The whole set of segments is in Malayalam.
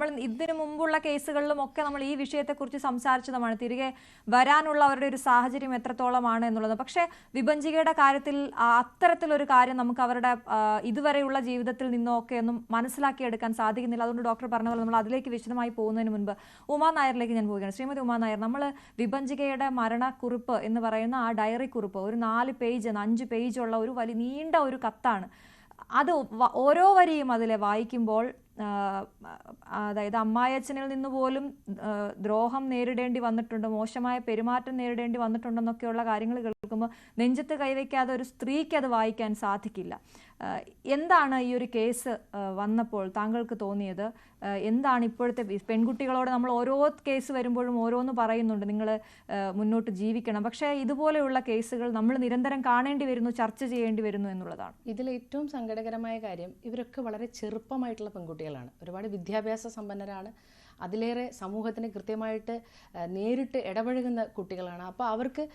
നമ്മൾ ഇതിനു മുമ്പുള്ള കേസുകളിലും ഒക്കെ നമ്മൾ ഈ വിഷയത്തെക്കുറിച്ച് സംസാരിച്ചതുമാണ്, തിരികെ വരാനുള്ളവരുടെ ഒരു സാഹചര്യം എത്രത്തോളമാണ് എന്നുള്ളത്. പക്ഷേ വിഭജികയുടെ കാര്യത്തിൽ അത്തരത്തിലൊരു കാര്യം നമുക്ക് അവരുടെ ഇതുവരെയുള്ള ജീവിതത്തിൽ നിന്നൊക്കെ ഒന്നും മനസ്സിലാക്കിയെടുക്കാൻ സാധിക്കുന്നില്ല. അതുകൊണ്ട് ഡോക്ടർ പറഞ്ഞ പോലെ നമ്മൾ അതിലേക്ക് വിശദമായി പോകുന്നതിന് മുൻപ് ഉമാ നായരിലേക്ക് ഞാൻ പോവുകയാണ്. ശ്രീമതി ഉമാ നായർ, നമ്മൾ വിഭജികയുടെ മരണക്കുറിപ്പ് എന്ന് പറയുന്ന ആ ഡയറി കുറിപ്പ് ഒരു 4 പേജ് 5 പേജുള്ള ഒരു വലിയ നീണ്ട ഒരു കത്താണ്. അത് ഓരോ വരിയും അതിലെ വായിക്കുമ്പോൾ അതായത് അമ്മായച്ചനിൽ നിന്ന് പോലും ദ്രോഹം നേരിടേണ്ടി വന്നിട്ടുണ്ട്, മോശമായ പെരുമാറ്റം നേരിടേണ്ടി വന്നിട്ടുണ്ടെന്നൊക്കെയുള്ള കാര്യങ്ങൾ കേൾക്കുമ്പോൾ നെഞ്ചത്ത് കൈവയ്ക്കാതെ ഒരു സ്ത്രീക്ക് അത് വായിക്കാൻ സാധിക്കില്ല. എന്താണ് ഈ ഒരു കേസ് വന്നപ്പോൾ താങ്കൾക്ക് തോന്നിയത്? എന്താണ് ഇപ്പോഴത്തെ പെൺകുട്ടികളോട് നമ്മൾ ഓരോ കേസ് വരുമ്പോഴും ഓരോന്ന് പറയുന്നുണ്ട്, നിങ്ങൾ മുന്നോട്ട് ജീവിക്കണം, പക്ഷേ ഇതുപോലെയുള്ള കേസുകൾ നമ്മൾ നിരന്തരം കാണേണ്ടി വരുന്നു, ചർച്ച ചെയ്യേണ്ടി വരുന്നു എന്നുള്ളതാണ്. ഇതിൽ ഏറ്റവും സങ്കടകരമായ കാര്യം, ഇവരൊക്കെ വളരെ ചെറുപ്പമായിട്ടുള്ള പെൺകുട്ടികളാണ്, ഒരുപാട് വിദ്യാഭ്യാസ സമ്പന്നരാണ്, അതിലേറെ സമൂഹത്തിന് കൃത്യമായിട്ട് നേരിട്ട് ഇടപഴകുന്ന കുട്ടികളാണ്. അപ്പോൾ അവർക്ക്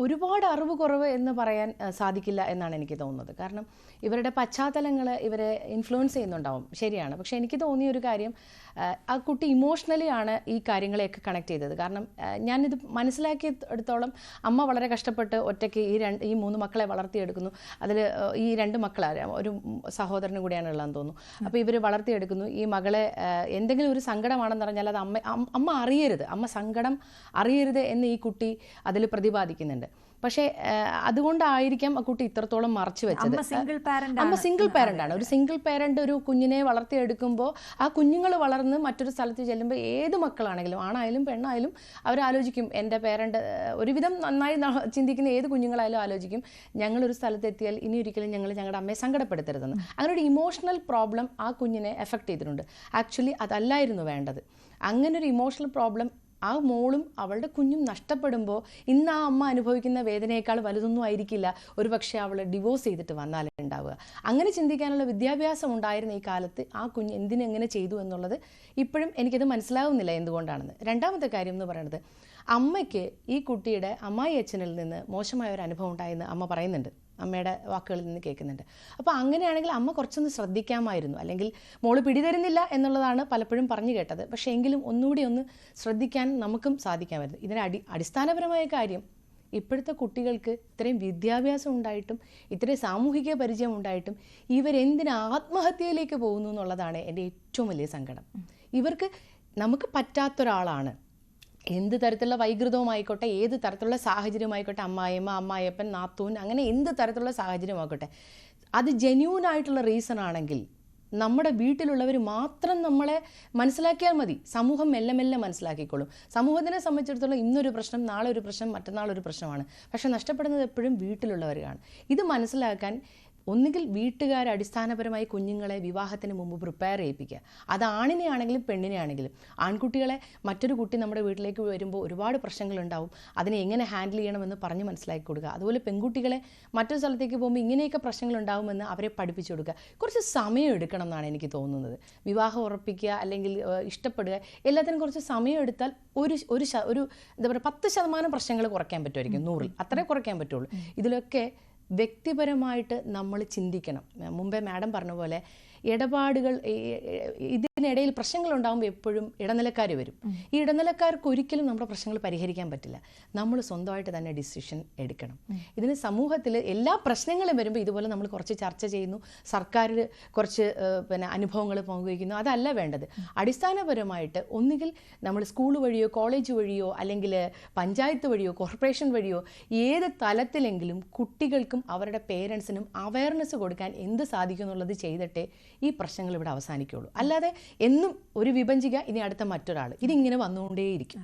ഒരുപാട് അറിവ് കുറവ് എന്ന് പറയാൻ സാധിക്കില്ല എന്നാണ് എനിക്ക് തോന്നുന്നത്. കാരണം ഇവരുടെ പശ്ചാത്തലങ്ങൾ ഇവരെ ഇൻഫ്ലുവൻസ് ചെയ്യുന്നുണ്ടാവും, ശരിയാണ്. പക്ഷേ എനിക്ക് തോന്നിയ ഒരു കാര്യം, ആ കുട്ടി ഇമോഷണലി ആണ് ഈ കാര്യങ്ങളെയൊക്കെ കണക്ട് ചെയ്തത്. കാരണം ഞാനിത് മനസ്സിലാക്കിയെടുത്തോളം അമ്മ വളരെ കഷ്ടപ്പെട്ട് ഒറ്റയ്ക്ക് ഈ 3 മക്കളെ വളർത്തിയെടുക്കുന്നു. അതിൽ ഈ 2 മക്കളാണ്, ഒരു സഹോദരനും കൂടിയാണ് ഉള്ളതെന്ന് തോന്നുന്നു. അപ്പോൾ ഇവർ വളർത്തിയെടുക്കുന്നു. ഈ മകളെ എന്തെങ്കിലും ഒരു സങ്കടമാണെന്ന് പറഞ്ഞാൽ അത് അമ്മ അറിയരുത്, അമ്മ സങ്കടം അറിയരുത് എന്ന് ഈ കുട്ടി അതിൽ പ്രതിപാദിക്കുന്നുണ്ട്. പക്ഷേ അതുകൊണ്ടായിരിക്കാം ആ കുട്ടി ഇത്രത്തോളം മറച്ചു വെച്ചത്. അമ്മ സിംഗിൾ പാരന്റ് ആണ്. ഒരു സിംഗിൾ പാരന്റ് ഒരു കുഞ്ഞിനെ വളർത്തിയെടുക്കുമ്പോൾ ആ കുഞ്ഞുങ്ങൾ വളർന്ന് മറ്റൊരു സ്ഥലത്ത് ചെല്ലുമ്പോൾ ഏത് മക്കളാണെങ്കിലും, ആണായാലും പെണ്ണായാലും, അവരാലോചിക്കും എൻ്റെ പേരന്റ്, ഒരുവിധം നന്നായി ചിന്തിക്കുന്ന ഏത് കുഞ്ഞുങ്ങളായാലും ആലോചിക്കും ഞങ്ങളൊരു സ്ഥലത്ത് എത്തിയാൽ ഇനി ഒരിക്കലും ഞങ്ങളുടെ അമ്മയെ സങ്കടപ്പെടുത്തരുതെന്ന്. അങ്ങനെ ഒരു ഇമോഷണൽ പ്രോബ്ലം ആ കുഞ്ഞിനെ എഫക്ട് ചെയ്തിട്ടുണ്ട്. ആക്ച്വലി അതല്ലായിരുന്നു വേണ്ടത്. അങ്ങനെ ഒരു ഇമോഷണൽ പ്രോബ്ലം ആ മോളും അവളുടെ കുഞ്ഞും നഷ്ടപ്പെടുമ്പോൾ ഇന്ന് ആ അമ്മ അനുഭവിക്കുന്ന വേദനയേക്കാൾ വലുതൊന്നും ആയിരിക്കില്ല ഒരു പക്ഷേ അവൾ ഡിവോഴ്സ് ചെയ്തിട്ട് വന്നാലുണ്ടാവുക. അങ്ങനെ ചിന്തിക്കാനുള്ള വിദ്യാഭ്യാസം ഉണ്ടായിരുന്ന ഈ കാലത്ത് ആ കുഞ്ഞ് എന്തിനെങ്ങനെ ചെയ്തു എന്നുള്ളത് ഇപ്പോഴും എനിക്കത് മനസ്സിലാവുന്നില്ല എന്തുകൊണ്ടാണെന്ന്. രണ്ടാമത്തെ കാര്യം എന്ന് പറയുന്നത്, അമ്മയ്ക്ക് ഈ കുട്ടിയുടെ അമ്മായി അച്ഛനിൽ നിന്ന് മോശമായ ഒരു അനുഭവം ഉണ്ടായെന്ന് അമ്മ പറയുന്നുണ്ട്, അമ്മയുടെ വാക്കുകളിൽ നിന്ന് കേൾക്കുന്നുണ്ട്. അപ്പോൾ അങ്ങനെയാണെങ്കിൽ അമ്മ കുറച്ചൊന്ന് ശ്രദ്ധിക്കാമായിരുന്നു, അല്ലെങ്കിൽ മോള് പിടിതരുന്നില്ല എന്നുള്ളതാണ് പലപ്പോഴും പറഞ്ഞു കേട്ടത്. പക്ഷേ എങ്കിലും ഒന്നുകൂടി ഒന്ന് ശ്രദ്ധിക്കാൻ നമുക്കും സാധിക്കാമായിരുന്നു. ഇതിന് അടിസ്ഥാനപരമായ കാര്യം, ഇപ്പോഴത്തെ കുട്ടികൾക്ക് ഇത്രയും വിദ്യാഭ്യാസം ഉണ്ടായിട്ടും ഇത്രയും സാമൂഹിക പരിചയം ഉണ്ടായിട്ടും ഇവരെന്തിന് ആത്മഹത്യയിലേക്ക് പോകുന്നു എന്നുള്ളതാണ് എൻ്റെ ഏറ്റവും വലിയ സങ്കടം. ഇവർക്ക് നമുക്ക് പറ്റാത്തൊരാളാണ്, എന്ത് തരത്തിലുള്ള വൈകൃതവുമായിക്കോട്ടെ, ഏത് തരത്തിലുള്ള സാഹചര്യമായിക്കോട്ടെ, അമ്മായിയമ്മ, അമ്മായിയപ്പൻ, നാത്തൂൻ, അങ്ങനെ എന്ത് തരത്തിലുള്ള സാഹചര്യമായിക്കോട്ടെ, അത് ജെന്യൂൻ ആയിട്ടുള്ള റീസൺ ആണെങ്കിൽ നമ്മുടെ വീട്ടിലുള്ളവർ മാത്രം നമ്മളെ മനസ്സിലാക്കിയാൽ മതി. സമൂഹം മെല്ലെ മെല്ലെ മനസ്സിലാക്കിക്കോളും. സമൂഹത്തിനെ സംബന്ധിച്ചിടത്തോളം ഇന്നൊരു പ്രശ്നം, നാളെ ഒരു പ്രശ്നം, മറ്റന്നാളൊരു പ്രശ്നമാണ്. പക്ഷെ നഷ്ടപ്പെടുന്നത് എപ്പോഴും വീട്ടിലുള്ളവരാണ്. ഇത് മനസ്സിലാക്കാൻ ഒന്നുകിൽ വീട്ടുകാർ അടിസ്ഥാനപരമായി കുഞ്ഞുങ്ങളെ വിവാഹത്തിന് മുമ്പ് പ്രിപ്പയർ ചെയ്യിപ്പിക്കുക. അത് ആണിനെ ആണെങ്കിലും പെണ്ണിനെ ആണെങ്കിലും. ആൺകുട്ടികളെ മറ്റൊരു കുട്ടി നമ്മുടെ വീട്ടിലേക്ക് വരുമ്പോൾ ഒരുപാട് പ്രശ്നങ്ങളുണ്ടാവും, അതിനെ എങ്ങനെ ഹാൻഡിൽ ചെയ്യണമെന്ന് പറഞ്ഞ് മനസ്സിലാക്കി കൊടുക്കുക. അതുപോലെ പെൺകുട്ടികളെ മറ്റൊരു സ്ഥലത്തേക്ക് പോകുമ്പോൾ ഇങ്ങനെയൊക്കെ പ്രശ്നങ്ങളുണ്ടാവുമെന്ന് അവരെ പഠിപ്പിച്ചു കൊടുക്കുക. കുറച്ച് സമയം എടുക്കണം എന്നാണ് എനിക്ക് തോന്നുന്നത്. വിവാഹം ഉറപ്പിക്കുക അല്ലെങ്കിൽ ഇഷ്ടപ്പെടുക, എല്ലാത്തിനും കുറച്ച് സമയം എടുത്താൽ ഒരു എന്താ പറയുക 10% പ്രശ്നങ്ങൾ കുറയ്ക്കാൻ പറ്റുമായിരിക്കും. 100-ൽ അത്രേ കുറയ്ക്കാൻ പറ്റുള്ളൂ. ഇതിലൊക്കെ വ്യക്തിപരമായിട്ട് നമ്മൾ ചിന്തിക്കണം. മുമ്പേ മാഡം പറഞ്ഞ പോലെ ഇടപാടുകൾ, ഇതിനിടയിൽ പ്രശ്നങ്ങൾ ഉണ്ടാകുമ്പോൾ എപ്പോഴും ഇടനിലക്കാർ വരും. ഈ ഇടനിലക്കാർക്ക് ഒരിക്കലും നമ്മുടെ പ്രശ്നങ്ങൾ പരിഹരിക്കാൻ പറ്റില്ല. നമ്മൾ സ്വന്തമായിട്ട് തന്നെ ഡിസിഷൻ എടുക്കണം. ഇതിന് സമൂഹത്തിൽ എല്ലാ പ്രശ്നങ്ങളും വരുമ്പോൾ ഇതുപോലെ നമ്മൾ കുറച്ച് ചർച്ച ചെയ്യുന്നു, സർക്കാർ കുറച്ച് അനുഭവങ്ങൾ പങ്കുവയ്ക്കുന്നു, അതല്ല വേണ്ടത്. അടിസ്ഥാനപരമായിട്ട് ഒന്നുകിൽ നമ്മൾ സ്കൂൾ വഴിയോ കോളേജ് വഴിയോ അല്ലെങ്കിൽ പഞ്ചായത്ത് വഴിയോ കോർപ്പറേഷൻ വഴിയോ ഏത് തലത്തിലെങ്കിലും കുട്ടികൾക്കും അവരുടെ പേരൻസിനും അവയർനെസ് കൊടുക്കാൻ എന്ത് സാധിക്കും എന്നുള്ളത് ചെയ്തിട്ടേ ഈ പ്രശ്നങ്ങൾ ഇവിടെ അവസാനിക്കുകയുള്ളൂ. അല്ലാതെ എന്നും ഒരു വിഭജിക്കുക, ഇനി അടുത്ത മറ്റൊരാൾ, ഇതിങ്ങനെ വന്നുകൊണ്ടേയിരിക്കും.